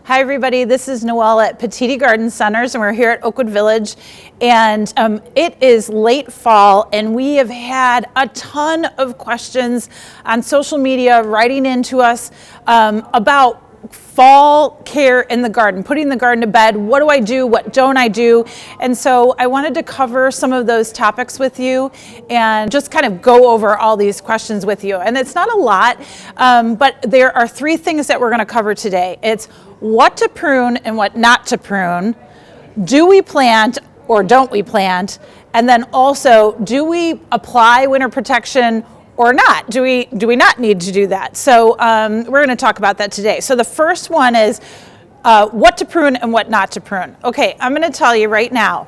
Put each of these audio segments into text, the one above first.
Hi everybody, this is Noelle at Petiti Garden Centers and we're here at Oakwood Village, and it is late fall and we have had a ton of questions on social media writing into us about fall care in the garden, putting the garden to bed. What do I do? What don't I do? And so I wanted to cover some of those topics with you and just kind of go over all these questions with you. And it's not a lot, but there are three things that we're going to cover today. It's what to prune and what not to prune. Do we plant or don't we plant? And then also, do we apply winter protection or not? Do we not need to do that? So we're going to talk about that today. So the first one is what to prune and what not to prune. Okay, I'm going to tell you right now,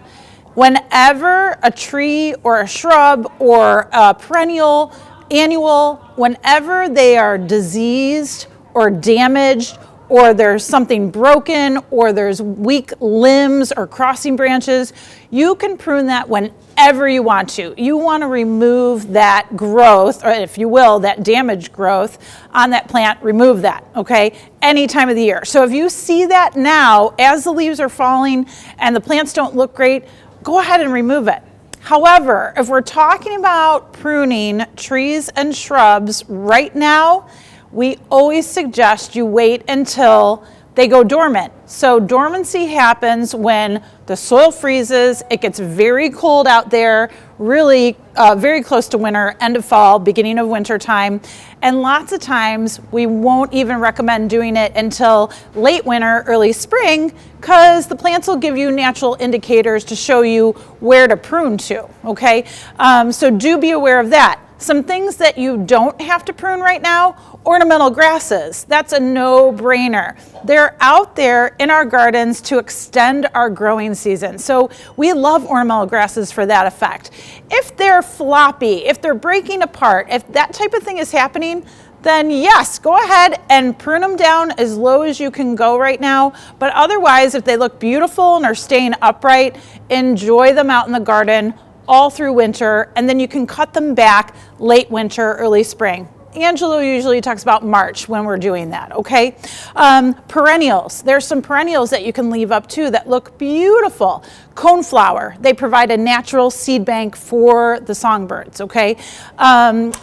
whenever a tree or a shrub or a perennial, annual, whenever they are diseased or damaged, or there's something broken, or there's weak limbs or crossing branches, you can prune that whenever you want to. You want to remove that growth, or if you will, that damaged growth on that plant, remove that, okay, any time of the year. So if you see that now, as the leaves are falling and the plants don't look great, go ahead and remove it. However, if we're talking about pruning trees and shrubs right now, we always suggest you wait until they go dormant. So dormancy happens when the soil freezes, it gets very cold out there, really very close to winter, end of fall, beginning of winter time. And lots of times we won't even recommend doing it until late winter, early spring, because the plants will give you natural indicators to show you where to prune to, okay? So do be aware of that. Some things that you don't have to prune right now, ornamental grasses. That's a no-brainer. They're out there in our gardens to extend our growing season. So we love ornamental grasses for that effect. If they're floppy, if they're breaking apart, if that type of thing is happening, then yes, go ahead and prune them down as low as you can go right now. But otherwise, if they look beautiful and are staying upright, enjoy them out in the garden all through winter, and then you can cut them back late winter, early spring. Angelo usually talks about March when we're doing that, okay? Perennials. There's some perennials that you can leave up too that look beautiful. Coneflower. They provide a natural seed bank for the songbirds, okay?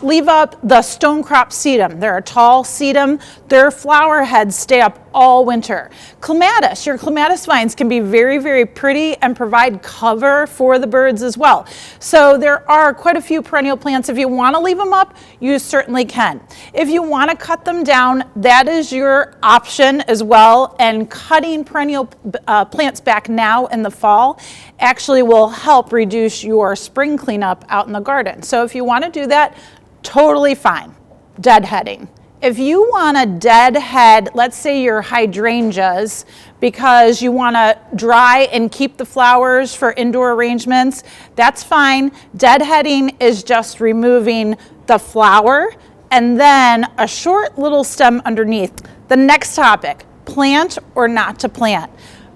Leave up the stonecrop sedum. They're a tall sedum. Their flower heads stay up all winter. Clematis. Your clematis vines can be very, very pretty and provide cover for the birds as well. So there are quite a few perennial plants. If you want to leave them up, you certainly can. If you want to cut them down, that is your option as well. And cutting perennial plants back now in the fall actually will help reduce your spring cleanup out in the garden. So if you want to do that, totally fine. Deadheading. If you want to deadhead, let's say your hydrangeas, because you want to dry and keep the flowers for indoor arrangements, that's fine. Deadheading is just removing the flower and then a short little stem underneath. The next topic, plant or not to plant.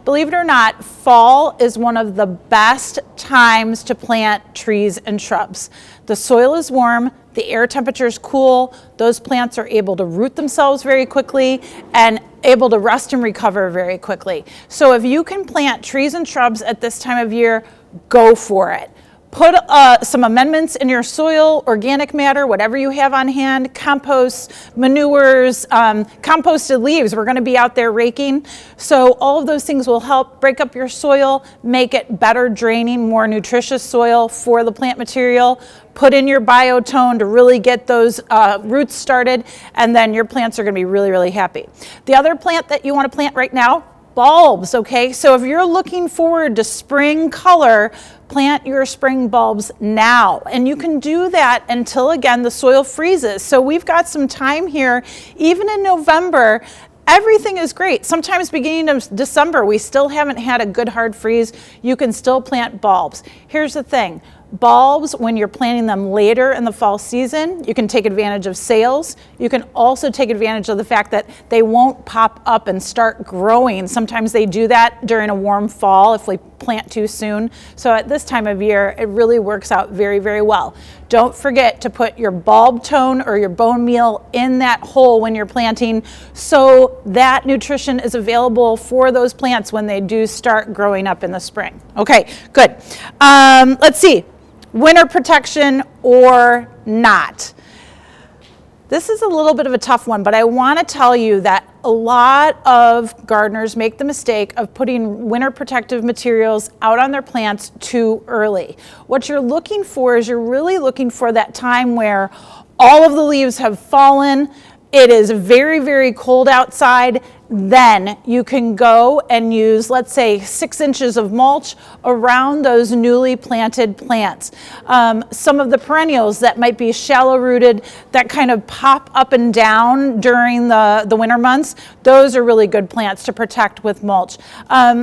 Believe it or not, fall is one of the best times to plant trees and shrubs. The soil is warm, the air temperature is cool, those plants are able to root themselves very quickly and able to rest and recover very quickly. So if you can plant trees and shrubs at this time of year, go for it. Put some amendments in your soil, organic matter, whatever you have on hand, compost, manures, composted leaves. We're going to be out there raking. So all of those things will help break up your soil, make it better draining, more nutritious soil for the plant material. Put in your biotone to really get those roots started, and then your plants are going to be really, really happy. The other plant that you want to plant right now, bulbs, okay? So if you're looking forward to spring color, plant your spring bulbs now. And you can do that until, again, the soil freezes. So we've got some time here. Even in November, everything is great. Sometimes beginning of December, we still haven't had a good hard freeze. You can still plant bulbs. Here's the thing. Bulbs, when you're planting them later in the fall season, you can take advantage of sales. You can also take advantage of the fact that they won't pop up and start growing. Sometimes they do that during a warm fall if we plant too soon. So at this time of year, it really works out very, very well. Don't forget to put your bulb tone or your bone meal in that hole when you're planting, so that nutrition is available for those plants when they do start growing up in the spring. Okay, good. Let's see, winter protection or not. This is a little bit of a tough one, but I want to tell you that a lot of gardeners make the mistake of putting winter protective materials out on their plants too early. What you're looking for is you're really looking for that time where all of the leaves have fallen, it is very, very cold outside. Then you can go and use, let's say, 6 inches of mulch around those newly planted plants. Some of the perennials that might be shallow rooted, that kind of pop up and down during the winter months, those are really good plants to protect with mulch.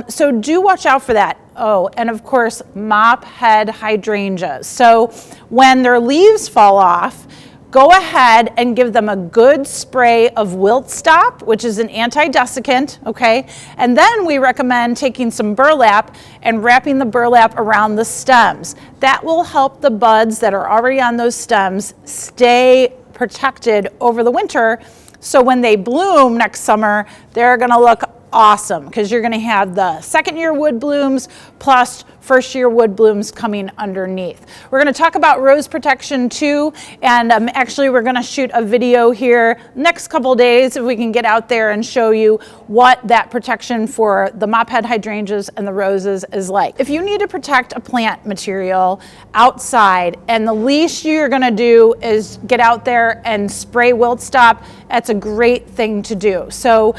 So do watch out for that. Oh, and of course, mop head hydrangeas. So when their leaves fall off, go ahead and give them a good spray of Wilt Stop, which is an anti-desiccant, okay? And then we recommend taking some burlap and wrapping the burlap around the stems. That will help the buds that are already on those stems stay protected over the winter, so when they bloom next summer, they're gonna look awesome, because you're going to have the second year wood blooms plus first year wood blooms coming underneath. We're going to talk about rose protection too, and actually we're going to shoot a video here next couple days if we can get out there and show you what that protection for the mop head hydrangeas and the roses is like. If you need to protect a plant material outside and the least you're going to do is get out there and spray Wilt Stop, that's a great thing to do. So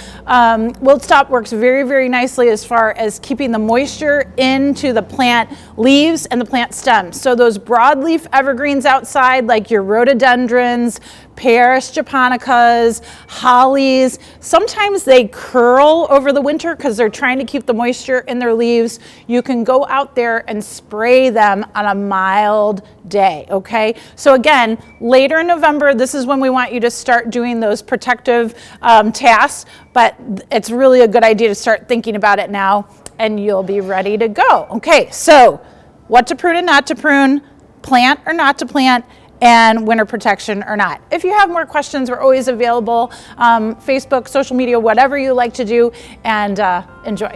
Wilt Stop works very, very nicely as far as keeping the moisture into the plant leaves and the plant stems. So those broadleaf evergreens outside, like your rhododendrons, Paris japonicas, hollies, sometimes they curl over the winter because they're trying to keep the moisture in their leaves. You can go out there and spray them on a mild day, okay? So again, later in November, this is when we want you to start doing those protective tasks, but it's really a good idea to start thinking about it now, and you'll be ready to go. Okay, so what to prune and not to prune, plant or not to plant, and winter protection or not. If you have more questions, we're always available, Facebook, social media, whatever you like to do, and enjoy.